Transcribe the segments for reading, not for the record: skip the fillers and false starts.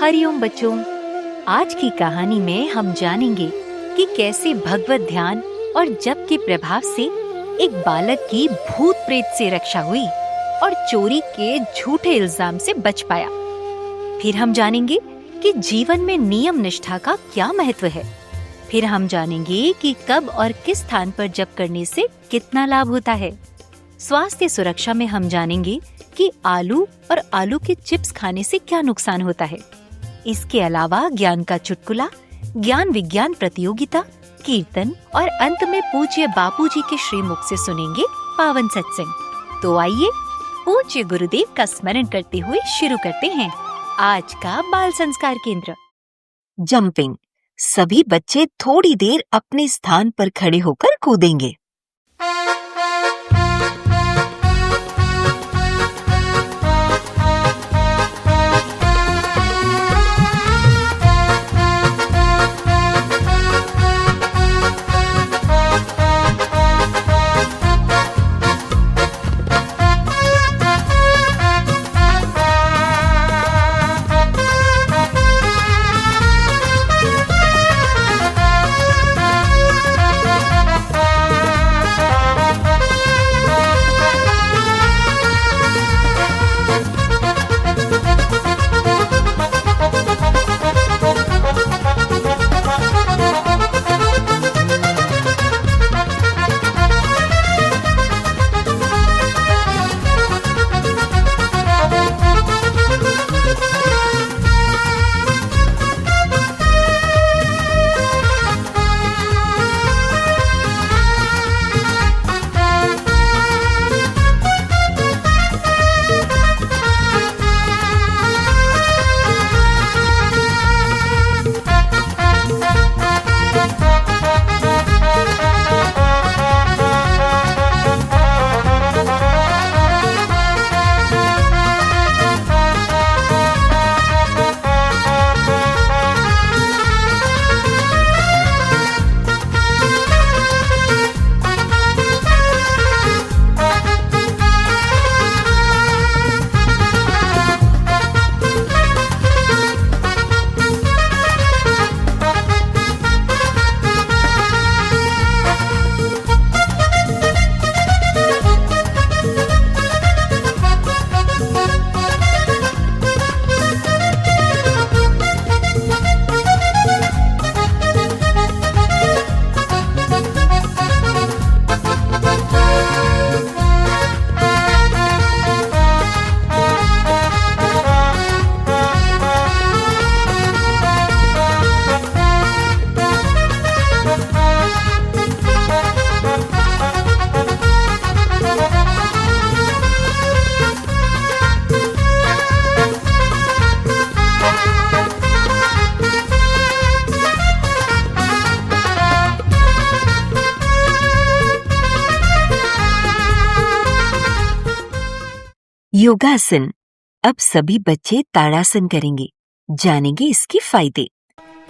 हरिओम बच्चों, आज की कहानी में हम जानेंगे कि कैसे भगवत ध्यान और जप के प्रभाव से एक बालक की भूत प्रेत से रक्षा हुई और चोरी के झूठे इल्जाम से बच पाया। फिर हम जानेंगे कि जीवन में नियम निष्ठा का क्या महत्व है। फिर हम जानेंगे कि कब और किस स्थान पर जप करने से कितना लाभ होता है। स्वास्थ्य सुरक्षा में हम जानेंगे कि आलू और आलू के चिप्स खाने से क्या नुकसान होता है। इसके अलावा ज्ञान का चुटकुला, ज्ञान विज्ञान प्रतियोगिता, कीर्तन और अंत में पूज्य बापूजी के श्रीमुख से सुनेंगे पावन सत्संग। तो आइए पूज्य गुरुदेव का स्मरण करते हुए शुरू करते हैं आज का बाल संस्कार केंद्र। जंपिंग। सभी बच्चे थोड़ी देर अपने स्थान पर खड़े होकर कूदेंगे। योगासन। अब सभी बच्चे ताड़ासन करेंगे। जानेंगे इसके फायदे।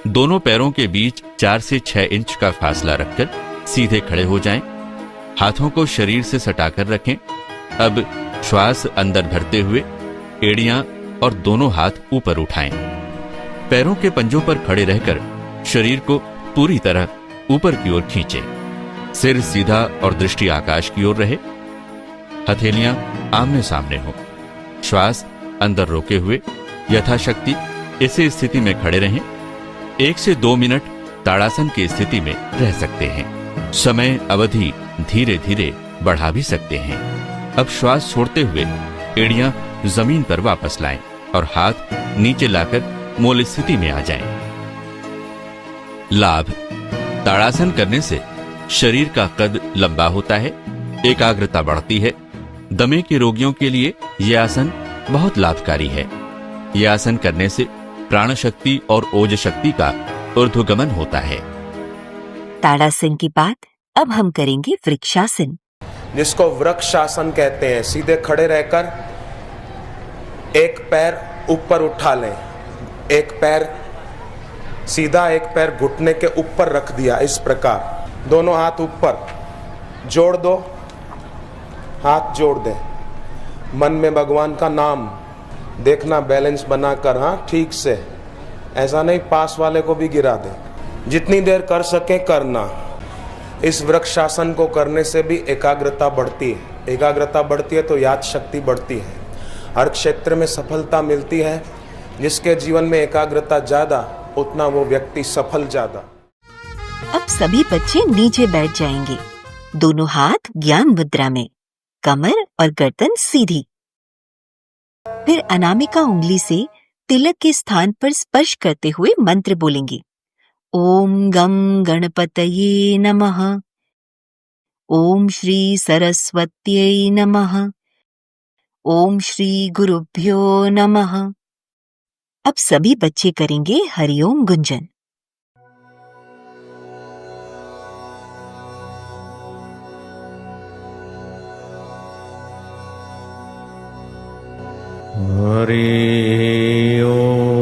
दोनों पैरों के बीच 4 से 6 इंच का फासला रखकर सीधे खड़े हो जाएं। हाथों को शरीर से सटाकर रखें। अब श्वास अंदर भरते हुए एड़ियां और दोनों हाथ ऊपर उठाएं। पैरों के पंजों पर खड़े रहकर शरीर को पूरी तरह ऊपर की ओर खींचें। सिर सीधा और दृष्टि आकाश की ओर रहे। हथेलियां आमने सामने हो। श्वास अंदर रोके हुए यथाशक्ति इसी स्थिति में खड़े रहें। 1 से 2 मिनट ताड़ासन की स्थिति में रह सकते हैं। समय अवधि धीरे धीरे बढ़ा भी सकते हैं। अब श्वास छोड़ते हुए एड़ियां जमीन पर वापस लाएं और हाथ नीचे लाकर मूल स्थिति में आ जाएं। लाभ। ताड़ासन करने से शरीर का कद लंबा होता है, एकाग्रता बढ़ती है। दमे के रोगियों के लिए यह आसन बहुत लाभकारी है। यह आसन करने से प्राण शक्ति और ओज शक्ति का ऊर्ध्वगमन होता है। ताड़ासन की बात अब हम करेंगे वृक्षासन, जिसको वृक्षासन कहते हैं। सीधे खड़े रहकर एक पैर ऊपर उठा लें, एक पैर सीधा, एक पैर घुटने के ऊपर रख दिया। इस प्रकार दोनों हाथ ऊपर जोड़ दो, हाथ जोड़ दे। मन में भगवान का नाम देखना, बैलेंस बनाकर, हाँ ठीक से ऐसा नहीं पास वाले को भी गिरा दे। जितनी देर कर सके करना। इस वृक्षासन को करने से भी एकाग्रता बढ़ती है। एकाग्रता बढ़ती है तो याद शक्ति बढ़ती है। हर क्षेत्र में सफलता मिलती है। जिसके जीवन में एकाग्रता ज्यादा उतना वो व्यक्ति सफल ज्यादा। अब सभी बच्चे नीचे बैठ जाएंगे, दोनों हाथ ज्ञान मुद्रा में, कमर और गर्दन सीधी। फिर अनामिका उंगली से तिलक के स्थान पर स्पर्श करते हुए मंत्र बोलेंगे। ओम गम गणपतये नमः, ओम श्री सरस्वत्यै नमः, ओम श्री गुरुभ्यो नमः। अब सभी बच्चे करेंगे हरिओम गुंजन। हरि ओम।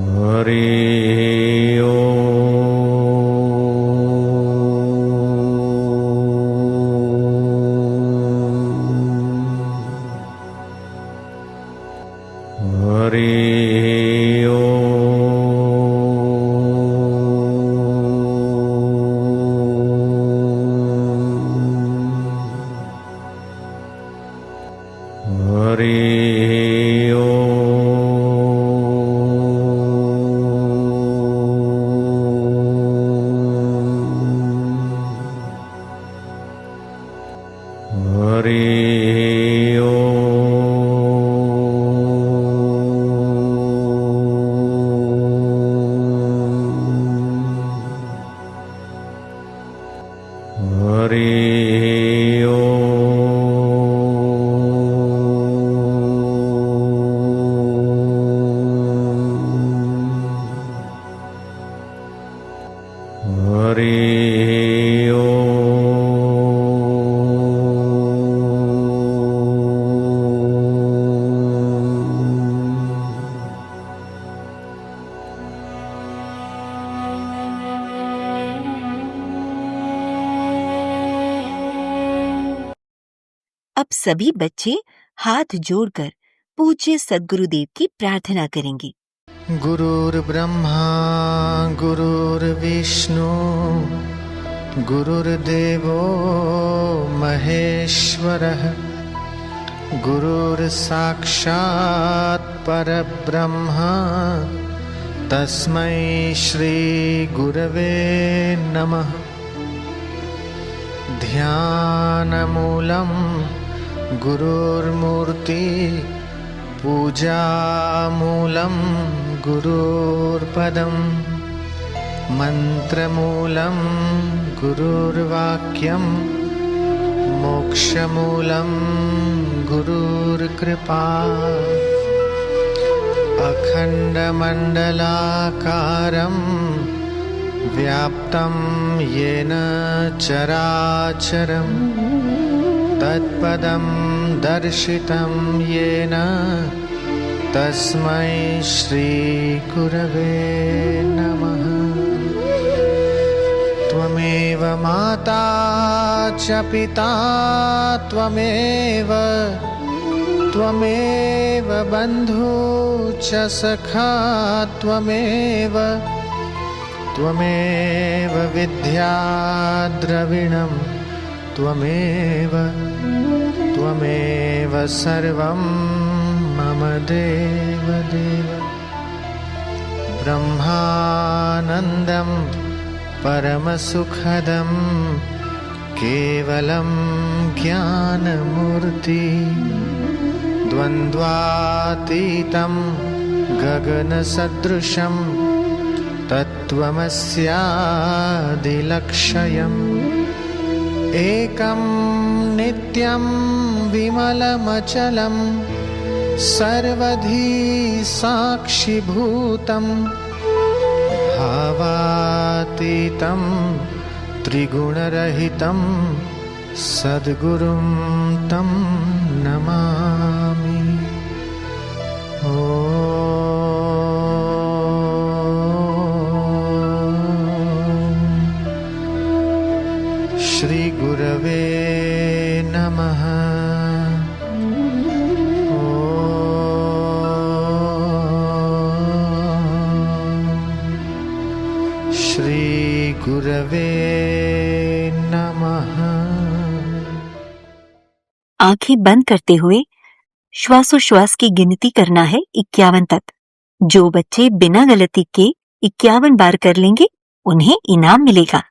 हरि ओम। हरि ओम। हरि ओम। हरि ओम। हरि अब सभी बच्चे हाथ जोड़कर पूज्य सद्गुरुदेव की प्रार्थना करेंगे। गुरुर्ब्रह्मा गुरुर्विष्णु गुरुर्देवो महेश्वरः गुरुर्साक्षात् परब्रह्म तस्मै श्री गुरवे नमः। ध्यानमूलं गुरुर्मूर्ति पूजामूलं गुरुर्पदं मन्त्रमूलं गुरुर्वाक्यं मोक्षमूलं गुरुर्कृपा। अखण्डमण्डलाकारं व्याप्तं येन चराचरं तत्पदं दर्शितं येन तस्मै श्रीगुरवे नमः। त्वमेव माता च पिता त्वमेव बन्धु च सखा त्वमेव विद्या द्रविणं त्वमेव सर्वं मम देवदेव। ब्रह्मानन्दं परमसुखदं केवलं ज्ञानमूर्ति द्वन्द्वातीतं गगनसदृशं तत्त्वमस्यादिलक्ष्यम् एकं नित्यं विमलमचलं सर्वधी साक्षिभूतं भावातीतं त्रिगुणरहितं सद्गुरुं तं नमामि। श्री गुरवे नमः। श्री गुरवे नमः। आंखें बंद करते हुए श्वासोश्वास की गिनती करना है 51 तक। जो बच्चे बिना गलती के 51 बार कर लेंगे उन्हें इनाम मिलेगा।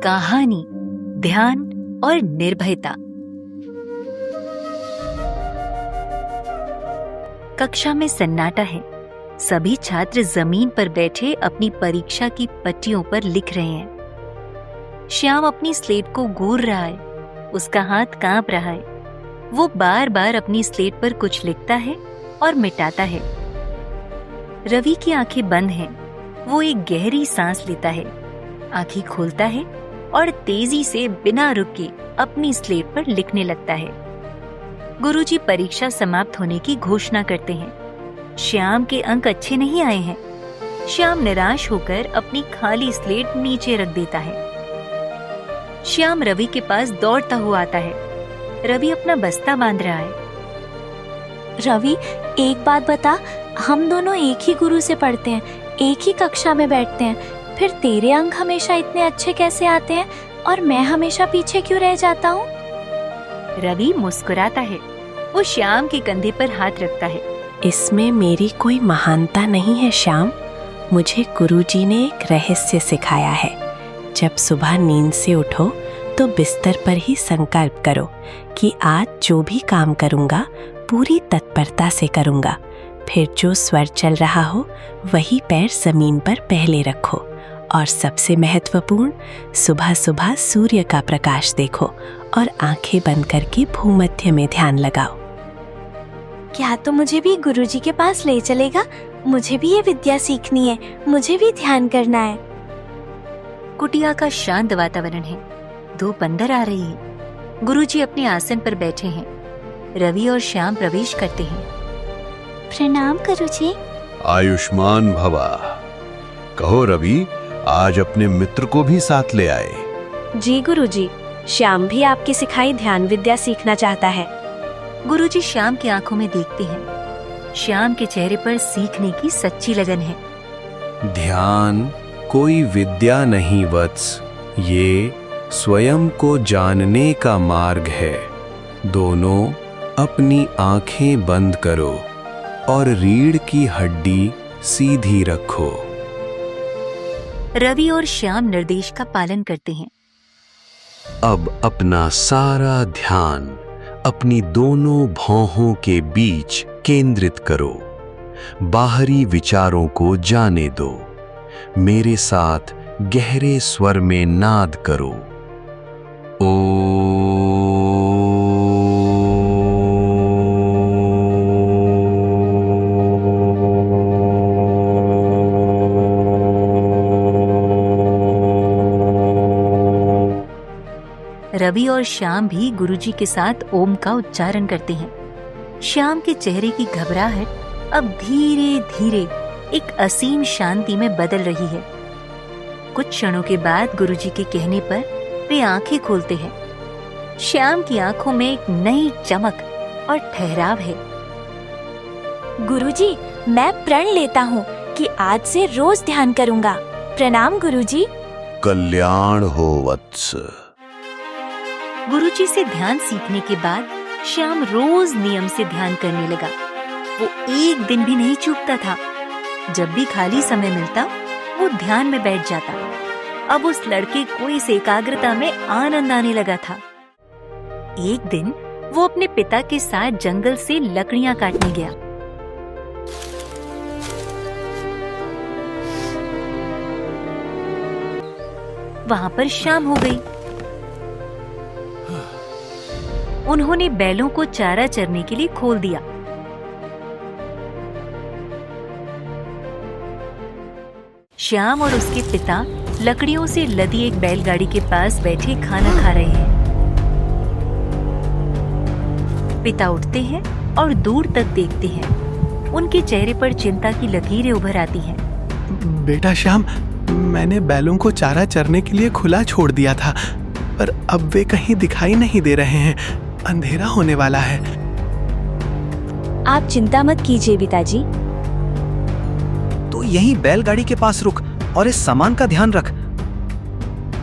कहानी ध्यान और निर्भयता। कक्षा में सन्नाटा है। सभी छात्र जमीन पर बैठे अपनी परीक्षा की पट्टियों पर लिख रहे हैं। श्याम अपनी स्लेट को घूर रहा है। उसका हाथ कांप रहा है। वो बार बार अपनी स्लेट पर कुछ लिखता है और मिटाता है। रवि की आंखें बंद हैं। वो एक गहरी सांस लेता है, आंखें खोलता है और तेजी से बिना रुके अपनी स्लेट पर लिखने लगता है। गुरुजी परीक्षा समाप्त होने की घोषणा करते हैं। श्याम के अंक अच्छे नहीं आए हैं। श्याम निराश होकर अपनी खाली स्लेट नीचे रख देता है। श्याम रवि के पास दौड़ता हुआ आता है। रवि अपना बस्ता बांध रहा है। रवि, एक बात बता, हम दोनों एक ही गुरु से पढ़ते हैं, एक ही कक्षा में बैठते हैं, फिर तेरे अंक हमेशा इतने अच्छे कैसे आते हैं और मैं हमेशा पीछे क्यों रह जाता हूँ? रवि मुस्कुराता है। वो श्याम के कंधे पर हाथ रखता है। इसमें मेरी कोई महानता नहीं है श्याम। मुझे गुरुजी ने एक रहस्य सिखाया है। जब सुबह नींद से उठो तो बिस्तर पर ही संकल्प करो कि आज जो भी काम करूँगा पूरी तत्परता से करूँगा। फिर जो स्वर चल रहा हो वही पैर जमीन पर पहले रखो और सबसे महत्वपूर्ण, सुबह सुबह सूर्य का प्रकाश देखो और आंखें बंद करके भूमध्य में ध्यान लगाओ। क्या तो मुझे भी गुरुजी के पास ले चलेगा? मुझे भी ये विद्या सीखनी है, मुझे भी ध्यान करना है। कुटिया का शांत वातावरण है। धूप अंदर आ रही है। गुरुजी अपने आसन पर बैठे हैं। रवि और श्याम प्रवेश करते हैं। प्रणाम गुरुजी। आयुष्मान भवा। कहो रवि, आज अपने मित्र को भी साथ ले आए। जी गुरुजी, श्याम भी आपकी सिखाई ध्यान विद्या सीखना चाहता है। गुरुजी श्याम की आंखों में देखते हैं। श्याम के चेहरे पर सीखने की सच्ची लगन है। ध्यान कोई विद्या नहीं वत्स, ये स्वयं को जानने का मार्ग है। दोनों अपनी आंखें बंद करो और रीढ़ की हड्डी सीधी रखो। रवि और श्याम निर्देश का पालन करते हैं। अब अपना सारा ध्यान अपनी दोनों भौहों के बीच केंद्रित करो। बाहरी विचारों को जाने दो। मेरे साथ गहरे स्वर में नाद करो। ओ रवि और श्याम भी गुरुजी के साथ ओम का उच्चारण करते हैं। श्याम के चेहरे की घबराहट अब धीरे धीरे एक असीम शांति में बदल रही है। कुछ क्षणों के बाद गुरुजी के कहने पर वे आंखें खोलते हैं। श्याम की आंखों में एक नई चमक और ठहराव है। गुरुजी, मैं प्रण लेता हूँ कि आज से रोज ध्यान करूँगा। प्रणाम गुरुजी। कल्याण हो वत्स। गुरुजी से ध्यान सीखने के बाद श्याम रोज नियम से ध्यान करने लगा। वो एक दिन भी नहीं चूकता था। जब भी खाली समय मिलता वो ध्यान में बैठ जाता। अब उस लड़के को इस एकाग्रता में आनंद आने लगा था। एक दिन वो अपने पिता के साथ जंगल से लकड़ियां काटने गया। वहां पर शाम हो गई। उन्होंने बैलों को चारा चरने के लिए खोल दिया। श्याम और उसके पिता लकड़ियों से लदी एक बैलगाड़ी के पास बैठे खाना खा रहे हैं। पिता उठते हैं और दूर तक देखते हैं। उनके चेहरे पर चिंता की लकीरें उभर आती हैं। बेटा श्याम, मैंने बैलों को चारा चरने के लिए खुला छोड़ दिया था, पर अब वे कहीं दिखाई नहीं दे रहे हैं। अंधेरा होने वाला है। आप चिंता मत कीजिए पिताजी। तो यहीं बैलगाड़ी के पास रुक और इस सामान का ध्यान रख।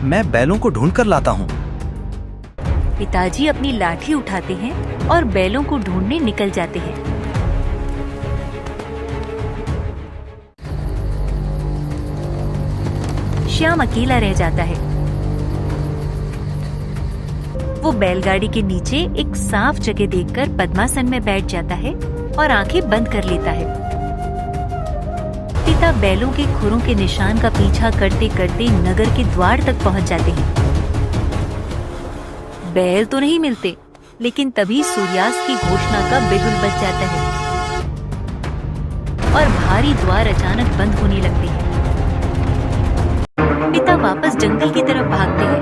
मैं बैलों को ढूंढ कर लाता हूँ। पिताजी अपनी लाठी उठाते हैं और बैलों को ढूंढने निकल जाते हैं। श्याम अकेला रह जाता है। वो बैलगाड़ी के नीचे एक साफ जगह देखकर पद्मासन में बैठ जाता है और आंखें बंद कर लेता है। पिता बैलों के खुरों के निशान का पीछा करते करते नगर के द्वार तक पहुंच जाते हैं। बैल तो नहीं मिलते, लेकिन तभी सूर्यास्त की घोषणा का बिगुल बज जाता है और भारी द्वार अचानक बंद होने लगते हैं। पिता वापस जंगल की तरफ भागते हैं,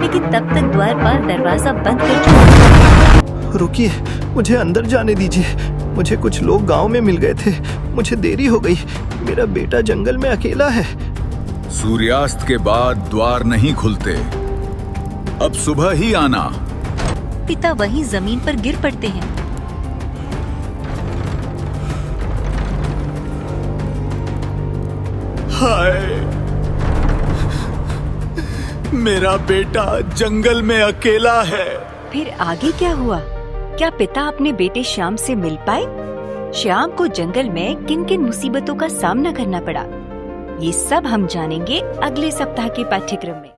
लेकिन तब तक द्वारपाल दरवाजा बंद कर चुका है। रुकिए, मुझे अंदर जाने दीजिए। मुझे कुछ लोग गांव में मिल गए थे। मुझे देरी हो गई। मेरा बेटा जंगल में अकेला है। सूर्यास्त के बाद द्वार नहीं खुलते। अब सुबह ही आना। पिता वहीं जमीन पर गिर पड़ते हैं। हाय, मेरा बेटा जंगल में अकेला है। फिर आगे क्या हुआ? क्या पिता अपने बेटे श्याम से मिल पाए? श्याम को जंगल में किन किन मुसीबतों का सामना करना पड़ा, ये सब हम जानेंगे अगले सप्ताह के पाठ्यक्रम में।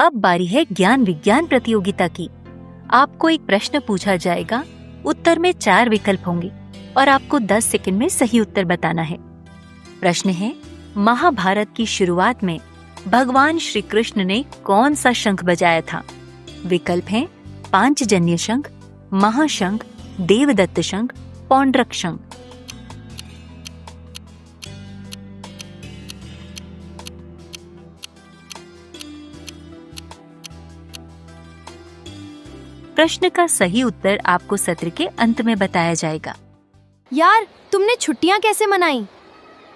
अब बारी है ज्ञान विज्ञान प्रतियोगिता की। आपको एक प्रश्न पूछा जाएगा, उत्तर में 4 विकल्प होंगे और आपको 10 सेकंड में सही उत्तर बताना है। प्रश्न है, महाभारत की शुरुआत में भगवान श्री कृष्ण ने कौन सा शंख बजाया था? विकल्प हैं पांचजन्य शंख, महाशंख, देवदत्त शंख, पौंड्रक शंख। प्रश्न का सही उत्तर आपको सत्र के अंत में बताया जाएगा। यार, तुमने छुट्टियां कैसे मनाई?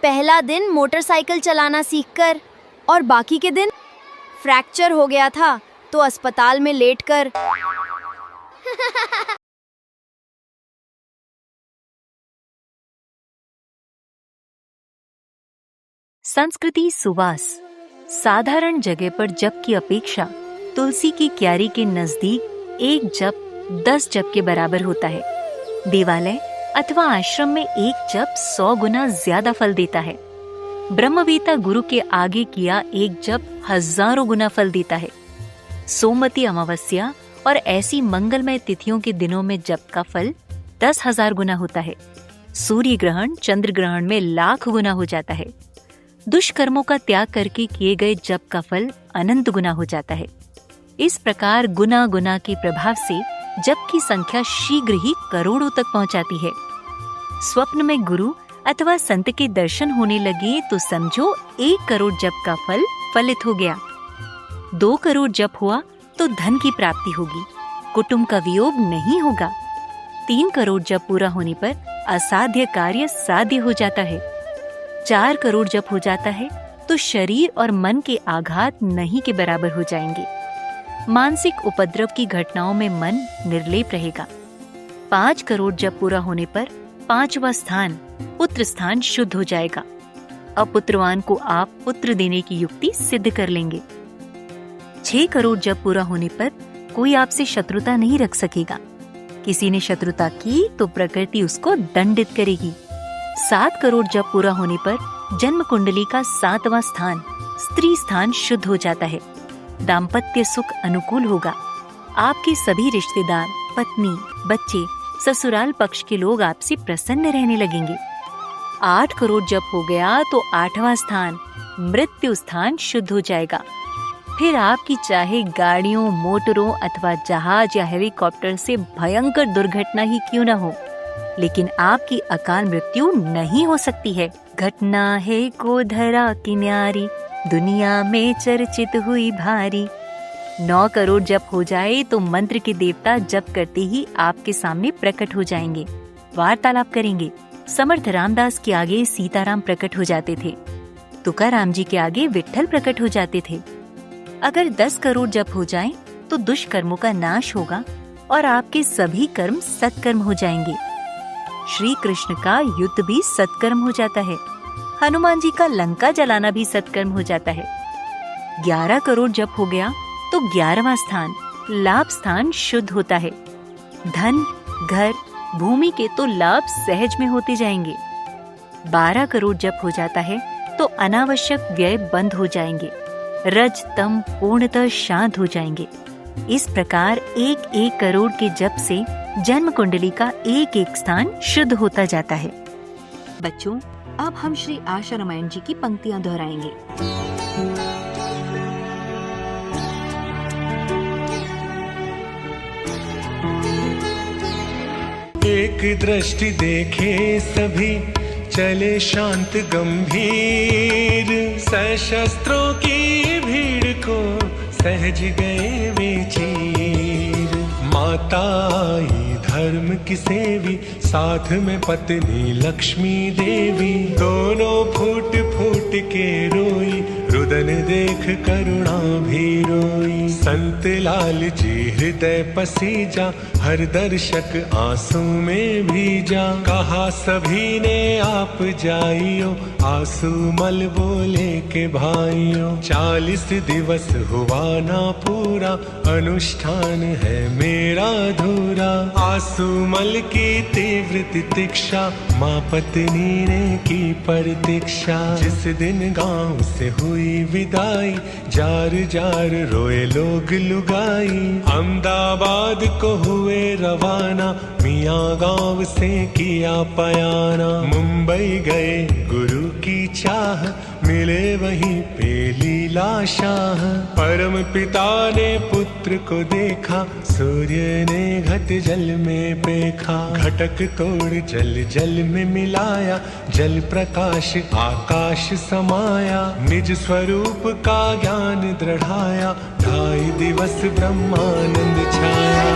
पहला दिन मोटरसाइकिल चलाना सीखकर और बाकी के दिन फ्रैक्चर हो गया था तो अस्पताल में लेटकर। संस्कृति सुवास। साधारण जगह पर जप की अपेक्षा तुलसी की क्यारी के नजदीक एक जप 10 जप के बराबर होता है। देवालय अथवा आश्रम में एक जप 100 गुना ज्यादा फल देता है। ब्रह्मवेता गुरु के आगे किया एक जप हजारों गुना फल देता है। सोमवती अमावस्या और ऐसी मंगलमय तिथियों के दिनों में जप का फल 10,000 गुना होता है। सूर्य ग्रहण, चंद्र ग्रहण में लाख गुना हो जाता है। दुष्कर्मों का त्याग करके किए गए जप का फल अनंत गुना हो जाता है। इस प्रकार गुना गुना के प्रभाव से जप की संख्या शीघ्र ही करोड़ों तक पहुंचाती है। स्वप्न में गुरु अथवा संत के दर्शन होने लगे तो समझो 1 करोड़ जप का फल फलित हो गया। 2 करोड़ जप हुआ तो धन की प्राप्ति होगी, कुटुंब का वियोग नहीं होगा। 3 करोड़ जप पूरा होने पर असाध्य कार्य साध्य हो जाता है। 4 करोड़ जप हो जाता है तो शरीर और मन के आघात नहीं के बराबर हो जाएंगे। मानसिक उपद्रव की घटनाओं में मन निर्लेप रहेगा। 5 करोड़ जप पूरा होने पर 5वां स्थान पुत्र स्थान शुद्ध हो जाएगा। अपुत्रवान को आप पुत्र देने की युक्ति सिद्ध कर लेंगे। 6 करोड़ जप पूरा होने पर कोई आपसे शत्रुता नहीं रख सकेगा। किसी ने शत्रुता की तो प्रकृति उसको दंडित करेगी। 7 करोड़ जप पूरा होने पर जन्म कुंडली का 7वां स्थान स्त्री स्थान शुद्ध हो जाता है। दाम्पत्य सुख अनुकूल होगा। आपके सभी रिश्तेदार, पत्नी, बच्चे, ससुराल पक्ष के लोग आपसे प्रसन्न रहने लगेंगे। 8 करोड़ जप हो गया तो 8वां स्थान मृत्यु स्थान शुद्ध हो जाएगा। फिर आपकी चाहे गाड़ियों, मोटरों अथवा जहाज या हेलीकॉप्टर से भयंकर दुर्घटना ही क्यों न हो, लेकिन आपकी अकाल मृत्यु नहीं हो सकती है। घटना है को धरा किनारी, दुनिया में चर्चित हुई भारी। 9 करोड़ जप हो जाए तो मंत्र के देवता जप करते ही आपके सामने प्रकट हो जाएंगे, वार्तालाप करेंगे। समर्थ रामदास के आगे सीताराम प्रकट हो जाते थे, तुकाराम जी के आगे विट्ठल प्रकट हो जाते थे। अगर 10 करोड़ जप हो जाएं तो दुष्कर्मों का नाश होगा और आपके सभी कर्म सत्कर्म हो जाएंगे। श्री कृष्ण का युद्ध भी सत्कर्म हो जाता है। हनुमान जी का लंका जलाना भी सत्कर्म हो जाता है। 11 करोड़ जप हो गया तो 11वां स्थान लाभ स्थान शुद्ध होता है। धन, घर, भूमि के तो लाभ सहज में होते जाएंगे। 12 करोड़ जप हो जाता है तो अनावश्यक व्यय बंद हो जाएंगे। रज तम पूर्णतः शांत हो जाएंगे। इस प्रकार 1-1 करोड़ के जप से जन्म कुंडली का 1-1 स्थान शुद्ध होता जाता है। बच्चों, अब हम श्री आशा रामायण जी की पंक्तियां दोहराएंगे। एक दृष्टि देखे सभी चले शांत गंभीर, सशस्त्रों की भीड़ को सहज गए वे चीर। माता आई धर्म की सेवी, साथ में पत्नी लक्ष्मी देवी, दोनों फूट फूट के रोई, रुदन देख करुणा भी रोई। संत लाल जी हृदय पसीजा, हर दर्शक आंसू में भीजा। कहा सभी ने आप जाइयो, आंसू मल बोले के भाइयों। 40 दिवस हुआ ना पूरा, अनुष्ठान है मेरा अधूरा। आंसू मल की तीव्र तितिक्षा, माँ पत्नी ने की प्रतीक्षा। जिस दिन गांव से हुई विदाई, जार जार रोए लोग लुगाई। अहमदाबाद को हुए रवाना, मियाँ गांव से किया पयाना। मुंबई गए गुरु की चाह, मिले वहीं पे लीला शाह। परम पिता ने पुत्र को देखा, सूर्य ने घट जल में पेखा। घटक तोड़ जल जल में मिलाया, जल प्रकाश आकाश समाया। निज स्वरूप का ज्ञान दृढ़ाया, 2.5 दिवस ब्रह्मानंद छाया।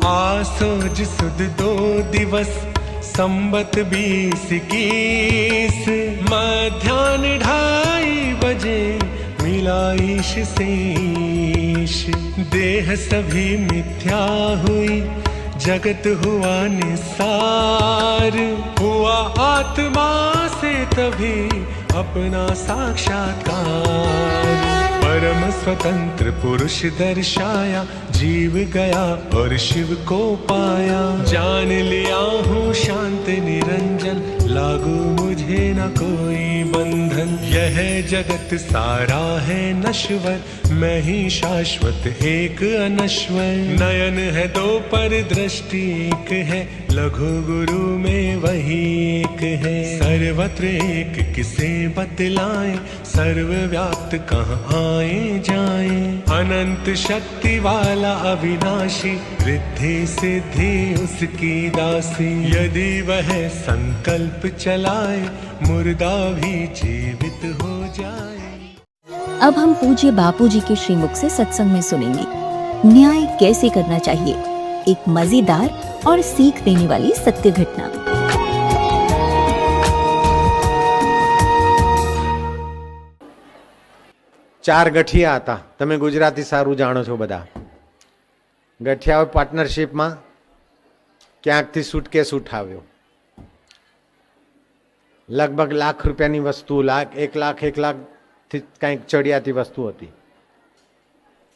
आसोज सुद 2 दिवस, संबत 20-21। मध्याह्न 2:30 बजे मिला ईश से ईश। देह सभी मिथ्या हुई, जगत हुआ निसार। हुआ आत्मा से तभी अपना साक्षात्कार। परम स्वतंत्र पुरुष दर्शाया, जीव गया और शिव को पाया। जान लिया हूँ शांत निरंजन, लागू मुझे न कोई बंधन। यह जगत सारा है नश्वर, मैं ही शाश्वत एक अनश्वर। नयन है 2 पर दृष्टि एक है, लघु गुरु में वही एक है। सर्वत्र एक किसे बतलाएं, सर्वव्याप्त कहाँ आए जाएं। अनंत शक्ति वाला अविनाशी, रिद्धि सिद्धि उसकी दासी। यदि वह संकल्प चलाए, मुर्दा भी जीवित हो जाए। अब हम पूज्य बापूजी के श्रीमुख से सत्संग में सुनेंगे न्याय कैसे करना चाहिए, एक मजेदार और सीख देने वाली सत्य घटना। ચાર ગઠિયા હતા. તમે ગુજરાતી સારું જાણો છો બધા. ગઠિયાઓ પાર્ટનરશિપમાં ક્યાંકથી સુટકેસ ઉઠાવ્યો. લગભગ લાખ રૂપિયાની વસ્તુ, 1 લાખથી કંઈક ચડિયાતી વસ્તુ હતી.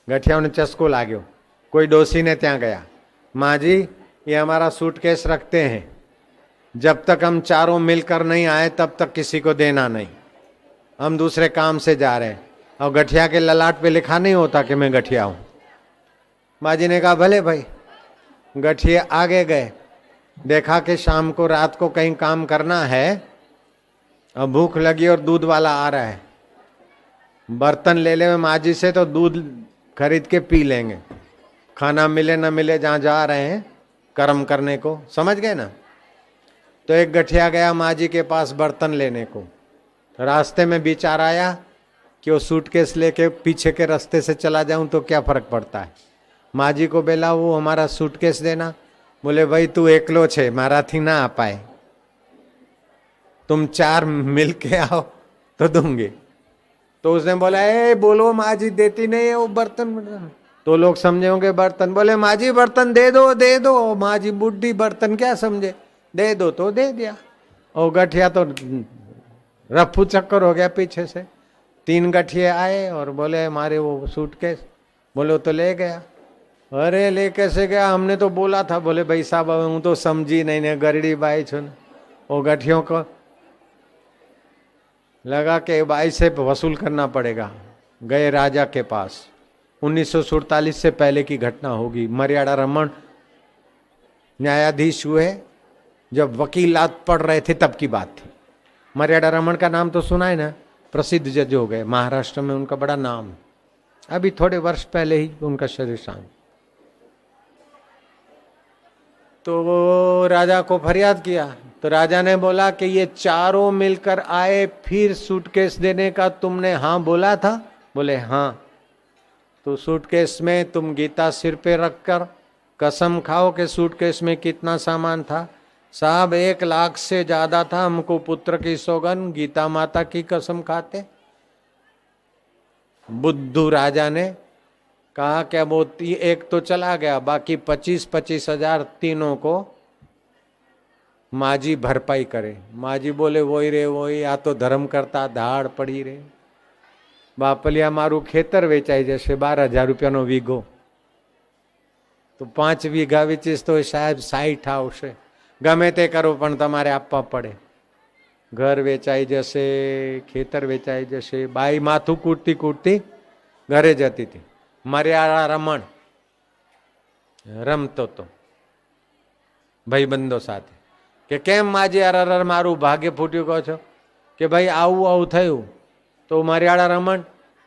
ગઠિયાઓને ચસ્કો લાગ્યો. કોઈ ડોસીને ત્યાં ગયા, माँ जी ये हमारा सूटकेस रखते हैं, जब तक हम चारों मिलकर नहीं आए तब तक किसी को देना नहीं, हम दूसरे काम से जा रहे हैं। और गठिया के ललाट पे लिखा नहीं होता कि मैं गठिया हूँ। माँ जी ने कहा भले भाई। गठिया आगे गए, देखा कि शाम को रात को कहीं काम करना है और भूख लगी और दूध वाला आ रहा है, बर्तन ले ले माँ जी से तो दूध खरीद के पी लेंगे, खाना मिले न मिले जहाँ जा रहे हैं कर्म करने को, समझ गए ना। तो एक गठिया गया माँ जी के पास बर्तन लेने को। रास्ते में विचार आया कि वो सूटकेस लेके पीछे के रास्ते से चला जाऊं तो क्या फर्क पड़ता है। माँ जी को बोला वो हमारा सूटकेस देना। बोले भाई तू एकलो छे, माराथी ना आ पाए, तुम 4 मिल के आओ तो दूंगी। तो उसने बोला ए बोलो माँ जी देती नहीं है वो बर्तन। तो लोग समझे होंगे बर्तन, बोले माँ जी बर्तन दे दो। माँ जी बुढ़ी बर्तन क्या समझे, दे दो तो दे दिया। और गठिया तो रफू चक्कर हो गया पीछे से। 3 गठिए आए और बोले हमारे वो सूटकेस, बोले तो ले गया। अरे ले कैसे गया, हमने तो बोला था। बोले भाई साहब हूँ तो समझी नहीं ने, गरड़ी बाई छो ने। वो गठियों को लगा कि बाई से वसूल करना पड़ेगा। गए राजा के पास। 1947 से पहले की घटना होगी। मर्यादा रमन न्यायाधीश हुए, जब वकीलात पढ़ रहे थे तब की बात थी। मर्यादा रमन का नाम तो सुना है ना, प्रसिद्ध जज हो गए महाराष्ट्र में, उनका बड़ा नाम है। अभी थोड़े वर्ष पहले ही उनका शरीर शांत। तो वो राजा को फरियाद किया, तो राजा ने बोला कि ये चारों मिलकर आए, फिर सूटकेस देने का तुमने हाँ बोला था। बोले हाँ। तो सूटकेस में तुम गीता सिर पे रखकर कसम खाओ कि सूटकेस में कितना सामान था। साहब 1 लाख से ज्यादा था, हमको पुत्र की सौगन, गीता माता की कसम खाते। बुद्धू राजा ने कहा क्या वो एक तो चला गया, बाकी 25-25 हजार तीनों को माजी भरपाई करे। माजी बोले वही रे वही, आ तो धर्म करता धाड़ पड़ी रे। बापलिया मारू खेतर वेचाई जैसे 12,000 રૂપિયાનો વીઘો, तो 5 વીઘા વેચીશ तो शायद 60 આવશે। ગમે તે કરો પણ તમારે આપવા પડે. ઘર વેચાઈ જશે, ખેતર વેચાઈ જશે. બાઈ માથું કૂટતી કૂટતી ઘરે જતી હતી. મર્યાદા રમણ રમતો તો ભાઈબંધો સાથે કે કેમ માજી અરર મારું ભાગ્ય ફૂટ્યું કહો છો કે ભાઈ આવું આવું થયું. तो मर्यादा रमन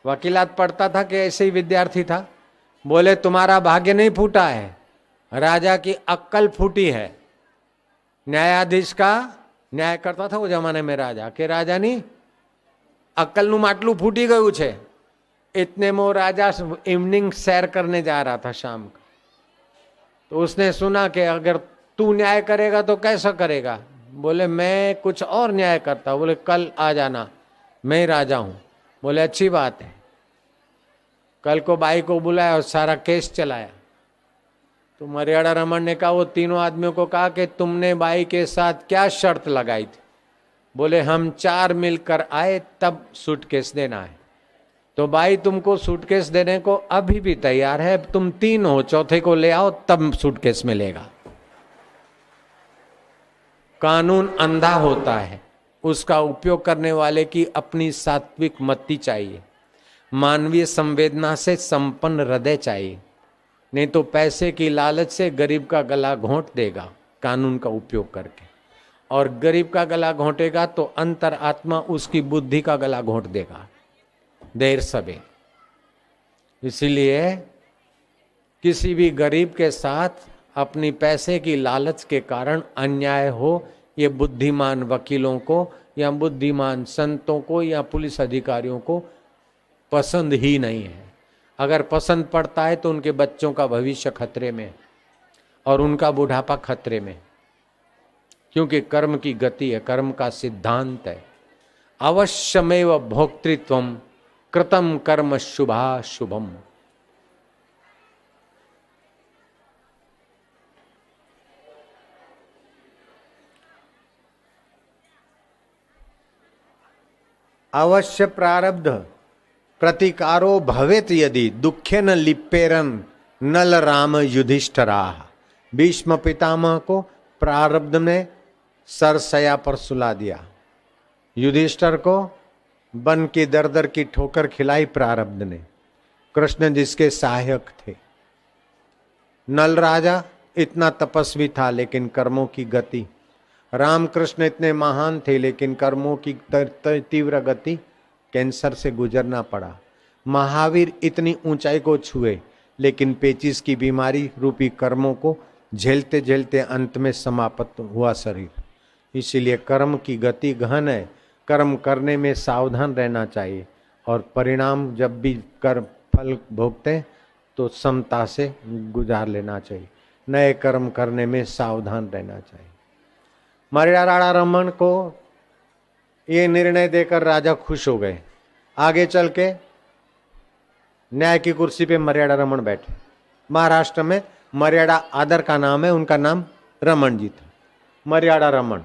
वकीलात पढ़ता था कि ऐसे ही विद्यार्थी था. बोले तुम्हारा भाग्य नहीं फूटा है, राजा की अक्कल फूटी है. न्यायाधीश का न्याय करता था वो जमाने में राजा के राजानी अक्कलનું માટલું ફૂટી ગયું છે. इतने में राजा इवनिंग सैर करने जा रहा था शाम का. तो उसने सुना कि अगर तू न्याय करेगा तो कैसा करेगा. बोले मैं कुछ और न्याय करता हूं. बोले कल आ जाना, मैं राजा हूं. बोले अच्छी बात है. कल को बाई को बुलाया और सारा केस चलाया. तो मर्यादा रमन ने कहा, वो तीनों आदमियों को कहा कि तुमने बाई के साथ क्या शर्त लगाई थी. बोले हम 4 मिलकर आए तब सूटकेस देना है. तो बाई तुमको सूटकेस देने को अभी भी तैयार है. तुम 3 हो, चौथे को ले आओ तब सूटकेस मिलेगा. कानून अंधा होता है, उसका उपयोग करने वाले की अपनी सात्विक मति चाहिए. मानवीय संवेदना से संपन्न हृदय चाहिए. नहीं तो पैसे की लालच से गरीब का गला घोंट देगा कानून का उपयोग करके. और गरीब का गला घोंटेगा तो अंतर आत्मा उसकी बुद्धि का गला घोंट देगा देर सवेर. इसीलिए किसी भी गरीब के साथ अपनी पैसे की लालच के कारण अन्याय हो, ये बुद्धिमान वकीलों को या बुद्धिमान संतों को या पुलिस अधिकारियों को पसंद ही नहीं है. अगर पसंद पड़ता है तो उनके बच्चों का भविष्य खतरे में और उनका बुढ़ापा खतरे में. क्योंकि कर्म की गति है, कर्म का सिद्धांत है. अवश्यमेव भोक्तृत्वम कृतम कर्म शुभाशुभम. अवश्य प्रारब्ध प्रतिकारो भवेत यदि दुखेन लिप्पेरन नल राम युधिष्ठिरा. भीष्म पितामह को प्रारब्ध ने सरसया पर सुला दिया. युधिष्ठिर को बन की दर दर की ठोकर खिलाई प्रारब्ध ने. कृष्ण जिसके सहायक थे. नल राजा इतना तपस्वी था लेकिन कर्मों की गति. रामकृष्ण इतने महान थे लेकिन कर्मों की तीव्र गति, कैंसर से गुजरना पड़ा. महावीर इतनी ऊंचाई को छुए लेकिन पेचिस की बीमारी रूपी कर्मों को झेलते झेलते अंत में समाप्त हुआ शरीर. इसीलिए कर्म की गति गहन है. कर्म करने में सावधान रहना चाहिए और परिणाम जब भी कर्म फल भोगते तो समता से गुजार लेना चाहिए. नए कर्म करने में सावधान रहना चाहिए. मर्यादा रमन को ये निर्णय देकर राजा खुश हो गए. आगे चल के न्याय की कुर्सी पे मर्यादा रमन बैठे. महाराष्ट्र में मर्यादा आदर का नाम है, उनका नाम रमन जी था. मर्यादा रमन.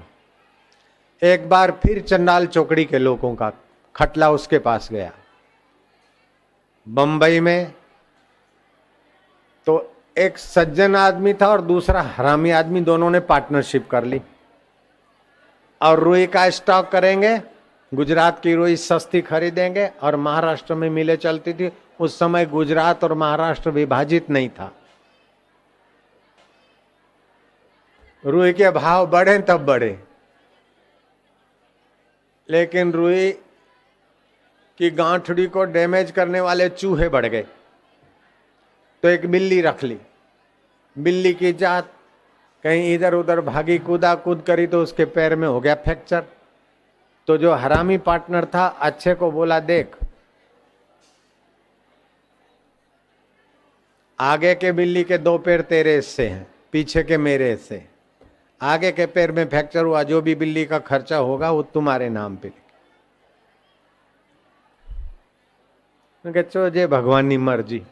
एक बार फिर चंडाल चौकड़ी के लोगों का खटला उसके पास गया. बंबई में तो एक सज्जन आदमी था और दूसरा हरामी आदमी, दोनों ने पार्टनरशिप कर ली और रुई का स्टॉक करेंगे. गुजरात की रुई सस्ती खरीदेंगे और महाराष्ट्र में मिलें चलती थी. उस समय गुजरात और महाराष्ट्र विभाजित नहीं था. रुई के भाव बढ़े तब बढ़े, लेकिन रुई की गांठड़ी को डैमेज करने वाले चूहे बढ़ गए. तो एक बिल्ली रख ली. बिल्ली की जात कहीं इधर उधर भागी, कूदा कूद करी तो उसके पैर में हो गया फ्रैक्चर. तो जो हरामी पार्टनर था अच्छे को बोला, देख आगे के बिल्ली के 2 पैर तेरे हिस्से हैं, पीछे के मेरे हिस्से. आगे के पैर में फ्रैक्चर हुआ, जो भी बिल्ली का खर्चा होगा वो तुम्हारे नाम पे. चो जे भगवान की मर्जी.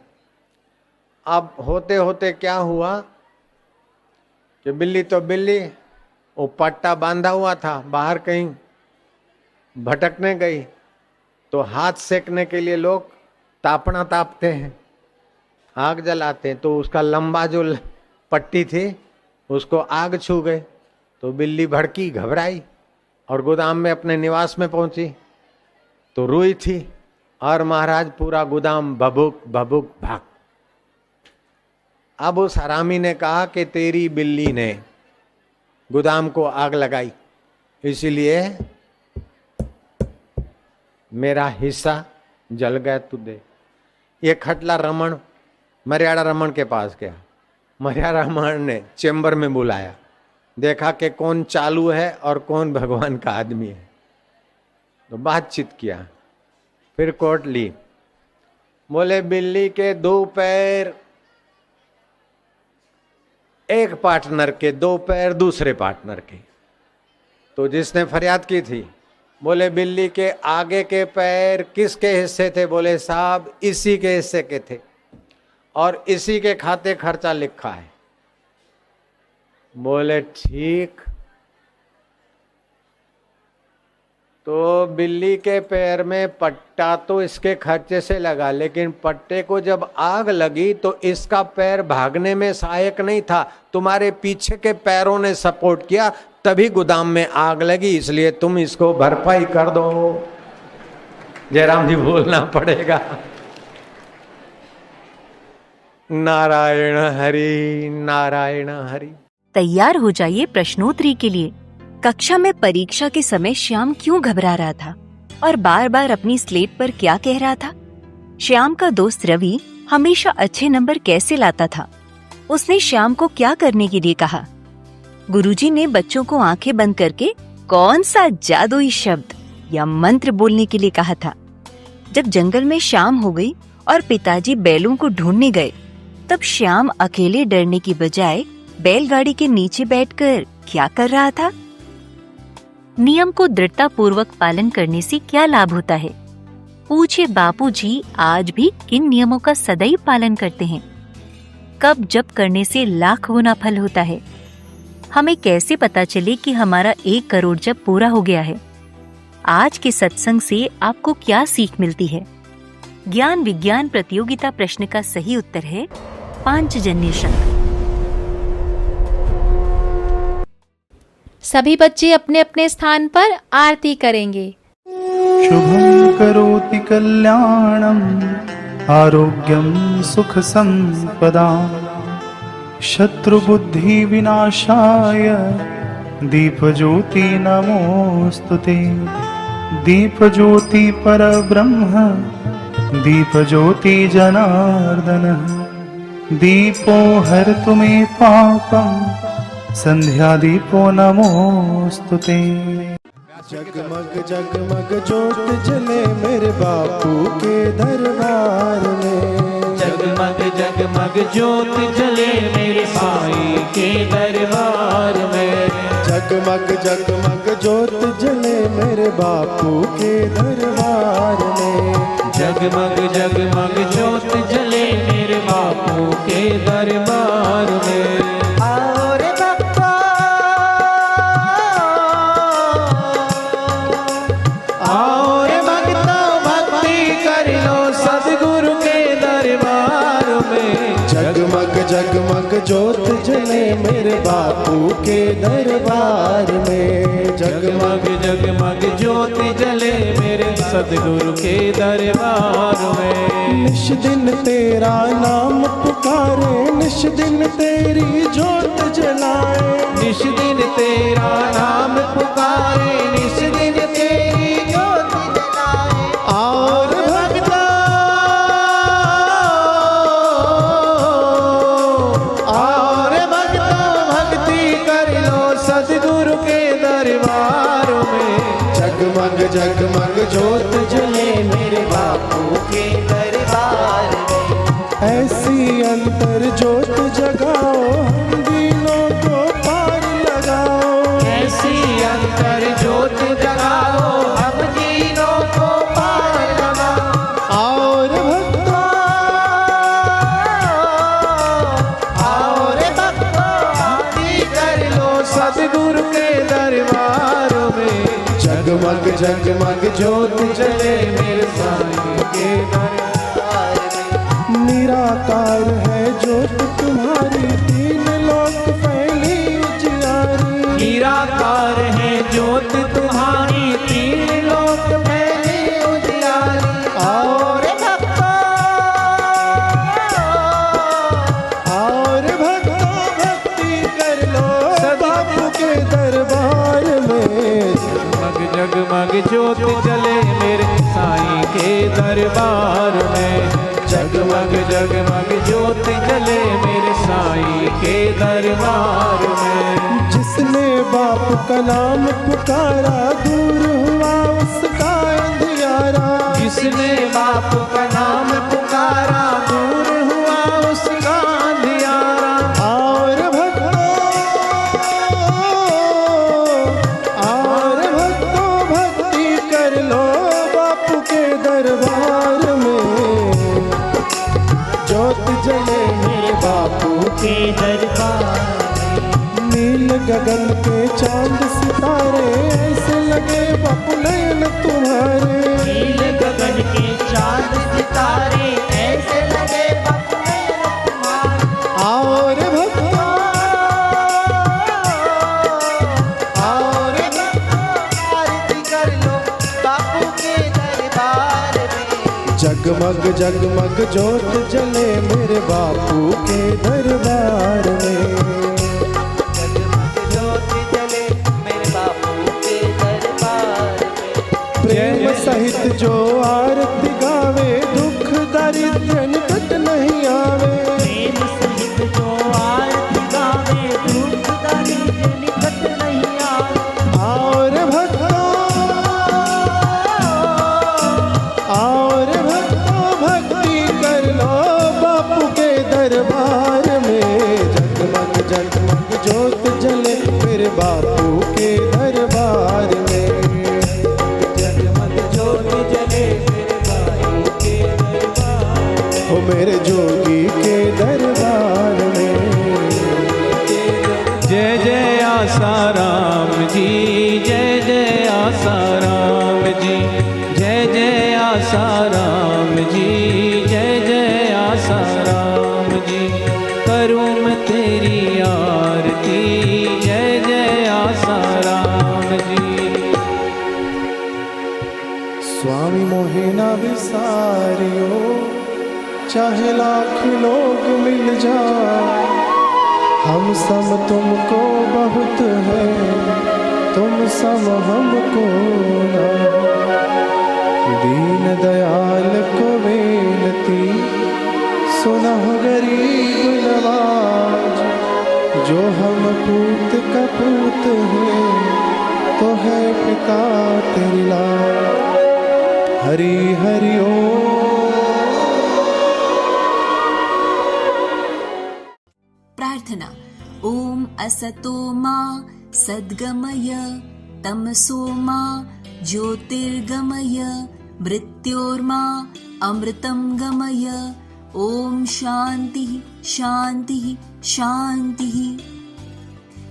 अब होते होते क्या हुआ कि बिल्ली तो बिल्ली, वो पट्टा बांधा हुआ था, बाहर कहीं भटकने गई. तो हाथ सेकने के लिए लोग तापना तापते हैं, आग जलाते हैं. तो उसका लंबा जो पट्टी थी उसको आग छू गई. तो बिल्ली भड़की, घबराई और गोदाम में अपने निवास में पहुंची तो रुई थी और महाराज पूरा गोदाम भभुक भभुक भाग। अब उस हरामी ने कहा कि तेरी बिल्ली ने गोदाम को आग लगाई, इसीलिए मेरा हिस्सा जल गया, तू दे। ये खटला रमन मर्यादा रमन के पास गया। मर्यादा रमन ने चेंबर में बुलाया, देखा कि कौन चालू है और कौन भगवान का आदमी है, तो बातचीत किया। फिर कोर्ट ली। बोले बिल्ली के 2 पैर एक पार्टनर के, 2 पैर दूसरे पार्टनर के। तो जिसने फरियाद की थी बोले बिल्ली के आगे के पैर किसके हिस्से थे? बोले साहब इसी के हिस्से के थे और इसी के खाते खर्चा लिखा है। बोले ठीक। तो बिल्ली के पैर में पट्टा तो इसके खर्चे से लगा, लेकिन पट्टे को जब आग लगी तो इसका पैर भागने में सहायक नहीं था, तुम्हारे पीछे के पैरों ने सपोर्ट किया, तभी गोदाम में आग लगी, इसलिए तुम इसको भरपाई कर दो। जयराम जी बोलना पड़ेगा। नारायण हरि नारायण हरि। तैयार हो जाइए प्रश्नोत्तरी के लिए। कक्षा में परीक्षा के समय श्याम क्यों घबरा रहा था और बार बार अपनी स्लेट पर क्या कह रहा था? श्याम का दोस्त रवि हमेशा अच्छे नंबर कैसे लाता था? उसने श्याम को क्या करने के लिए कहा? गुरुजी ने बच्चों को आंखें बंद करके कौन सा जादुई शब्द या मंत्र बोलने के लिए कहा था? जब जंगल में शाम हो गई और पिताजी बैलों को ढूंढने गए, तब श्याम अकेले डरने की बजाय बैलगाड़ी के नीचे बैठकर क्या कर रहा था? नियम को दृढ़ता पूर्वक पालन करने से क्या लाभ होता है? पूछे बापूजी आज भी किन नियमों का सदैव पालन करते हैं? कब जप करने से लाख गुना फल होता है? हमें कैसे पता चले कि हमारा 1 करोड़ जप पूरा हो गया है? आज के सत्संग से आपको क्या सीख मिलती है? ज्ञान विज्ञान प्रतियोगिता प्रश्न का सही उत्तर है पांचजन्य शंख। सभी बच्चे अपने अपने स्थान पर आरती करेंगे। शुभं करोति कल्याणं आरोग्यं सुख संपदा शत्रुबुद्धि विनाशाय दीपज्योति नमोस्तुते। दीपज्योति परब्रह्म दीपज्योति जनार्दन दीपो हरतु मे पापं संध्या दीपो नमोस्तुते। जगमग जगमग ज्योत जले मेरे बापू के दरबार में। जगमग जगमग ज्योत जले मेरे साईं के दरबार में। जगमग जगमग ज्योत जले मेरे बापू के दरबार में। जगमग जगमग ज्योत जले मेरे बापू के दरबार में। जगमग ज्योत जले मेरे बापू के दरबार में। जगमग जगमग ज्योत जले मेरे सदगुरु के दरबार में। निश दिन तेरा नाम पुकारे निश दिन तेरी ज्योत जलाए। निश दिन तेरा नाम पुकारे निश दिन तेरी ज्योत जलाए। और भक्ता सदगुरु के दरबार में। जगमग जगमग ज्योत जले मेरे बापू के दरबार में। ऐसी अंतर ज्योत जगाओ हम दिनों को पार लगाओ। ऐसी अंतर ज्योत जगाओ हम दिनों को पार लगाओ। और भक्ता और भक्ता आरती कर लो सदगुरु के दरबार में। जगमग जगमग ज्योत जले मेरे साईं के दरबार में। निराकार है ज्योत तुम्हारी तीन लोक फैली उजियारी। दरबार में। जगमग जगमग ज्योति जले मेरे साईं के दरबार में। जिसने बाप का नाम पुकारा दूर हुआ उसका अंधियारा। जिसने बाप का नाम पुकारा दूर हुआ उसका अंधियारा। और भक्तों भक्ति कर लो बापू के दरबार में। ज्योत जले मेरे बापू के दरबार। नील गगन के चांद सितारे ऐसे लगे बापू नयन तुम्हारे। नील गगन के चांद सितारे ऐसे लगे बापू नयन तुम्हारे। और भक्तों आरती कर लो बापू के दरबार में। जगमग जगमग ज्योत जले मेरे बापू के दरबार में। प्रेम सहित जो आरती गावे दुख दारिद्र्य निकट नहीं आवे। प्रेम सहित जो आरती गावे दुख दारिद्र्य निकट नहीं आवे। और भक्तों भक्ति कर लो बापू के दरबार में। जगमग जगमग ज्योत जले मेरे बापू के दरबार में। हो मेरे जोगी के दरबार में। जय जय आसाराम जी, जय जय आसाराम जी। जय जय आसाराम जी, जय जय आसाराम जी। करूँ मैं तेरी आरती, जय जय आसाराम जी। स्वामी मोहे ना विसारियो चाहे लाख लोग मिल जाए। हम सम तुमको बहुत है तुम सम हमको ना। दीन दयाल को बेनती सुनह गरीब नवाज। जो हम पूत का पूत है तो है पिता तेरी लाज। हरि हरि ओम। प्रार्थना। ओम असतो मा सद्गमय तमसो मा ज्योतिर्गमय मृत्योर्मा अमृतं गमय। ओम शांति शांति शांति।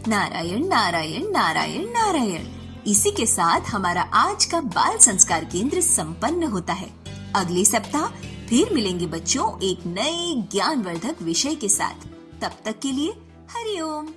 नारायण नारायण नारायण नारायण। इसी के साथ हमारा आज का बाल संस्कार केंद्र संपन्न होता है। अगले सप्ताह फिर मिलेंगे बच्चों एक नए ज्ञानवर्धक विषय के साथ। तब तक के लिए हरि ओम।